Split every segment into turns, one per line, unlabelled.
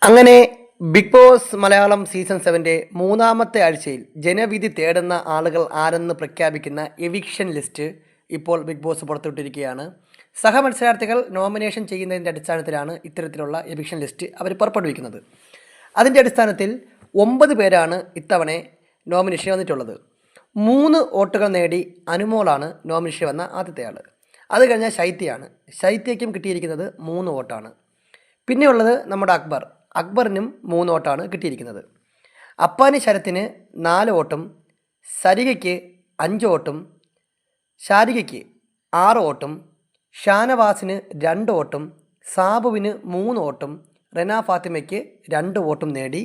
അങ്ങനെ big boss Malayalam season 7 മൂന്നാമത്തെ ആഴ്ചയിൽ ജനവിധി തേടുന്ന ആളുകൾ ആരെന്ന് പ്രഖ്യാപിക്കുന്ന എവിക്ഷൻ ലിസ്റ്റ് ഇപ്പോൾ ബിഗ് ബോസ് പുറത്തുവിട്ടിരിക്കുകയാണ്. സഹമത്സരാർത്ഥികൾ നോമിനേഷൻ ചെയ്യുന്നതിൻ്റെ അടിസ്ഥാനത്തിലാണ് ഇത്തരത്തിലുള്ള എവിക്ഷൻ ലിസ്റ്റ് അവർ പുറപ്പെടുവിക്കുന്നത്. അതിൻ്റെ അടിസ്ഥാനത്തിൽ 9 പേരാണ് ഇത്തവണ നോമിനേഷൻ വന്നിട്ടുള്ളത്. 3 വോട്ടുകൾ നേടി അനുമോളാണ് നോമിനേഷൻ വന്ന ആദ്യത്തെ ആൾ. അത് കഴിഞ്ഞാൽ ശൈത്യയാണ്. ശൈത്യയ്ക്കും കിട്ടിയിരിക്കുന്നത് 3 വോട്ടാണ്. പിന്നെയുള്ളത് നമ്മുടെ അക്ബറിനും 3 വോട്ടാണ് കിട്ടിയിരിക്കുന്നത്. അപ്പാനി ശരത്തിന് 4 വോട്ടും, സരികയ്ക്ക് 5 വോട്ടും, ശാരികയ്ക്ക് 6 വോട്ടും, ഷാനവാസിന് 2 വോട്ടും, സാബുവിന് 3 വോട്ടും, റെന ഫാത്തിമയ്ക്ക് 2 വോട്ടും നേടി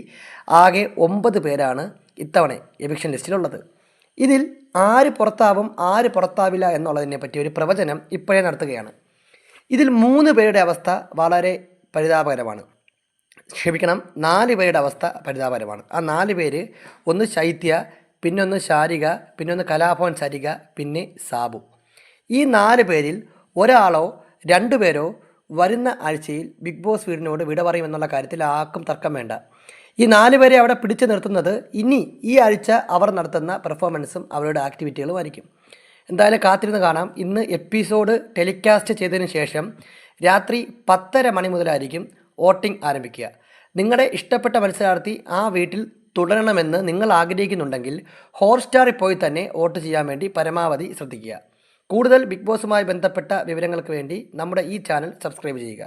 ആകെ 9 പേരാണ് ഇത്തവണ എവിക്ഷൻ ലിസ്റ്റിലുള്ളത്. ഇതിൽ ആര് പുറത്താവും ആര് പുറത്താവില്ല എന്നുള്ളതിനെ പറ്റി ഒരു പ്രവചനം ഇപ്പോഴേ നടത്തുകയാണ്. ഇതിൽ 3 പേരുടെ അവസ്ഥ വളരെ പരിതാപകരമാണ്. 4 പേരുടെ അവസ്ഥ പരിതാപകരമാണ്. ആ 4 പേര്, ഒന്ന് ശൈത്യ, പിന്നൊന്ന് ശാരിക, പിന്നൊന്ന് കലാഭവൻ സരിക, പിന്നെ സാബു. ഈ 4 പേരിൽ ഒരാളോ 2 പേരോ വരുന്ന ആഴ്ചയിൽ ബിഗ് ബോസ് വീടിനോട് വിട പറയുമെന്നുള്ള കാര്യത്തിൽ ആർക്കും തർക്കം വേണ്ട. ഈ 4 പേരെ അവിടെ പിടിച്ചു നിർത്തുന്നത് ഇനി ഈ ആഴ്ച അവർ നടത്തുന്ന പെർഫോമൻസും അവരുടെ ആക്ടിവിറ്റികളും ആയിരിക്കും. എന്തായാലും കാത്തിരുന്ന് കാണാം. ഇന്ന് എപ്പിസോഡ് ടെലികാസ്റ്റ് ചെയ്തതിന് ശേഷം രാത്രി 10:30 മണി മുതലായിരിക്കും വോട്ടിംഗ് ആരംഭിക്കുക. നിങ്ങളുടെ ഇഷ്ടപ്പെട്ട മത്സരാർത്ഥി ആ വീട്ടിൽ തുടരണമെന്ന് നിങ്ങൾ ആഗ്രഹിക്കുന്നുണ്ടെങ്കിൽ ഹോട്ട്സ്റ്റാറിൽ പോയി തന്നെ വോട്ട് ചെയ്യാൻ വേണ്ടി പരമാവധി ശ്രദ്ധിക്കുക. കൂടുതൽ ബിഗ് ബോസുമായി ബന്ധപ്പെട്ട വിവരങ്ങൾക്ക് വേണ്ടി നമ്മുടെ ഈ ചാനൽ സബ്സ്ക്രൈബ് ചെയ്യുക.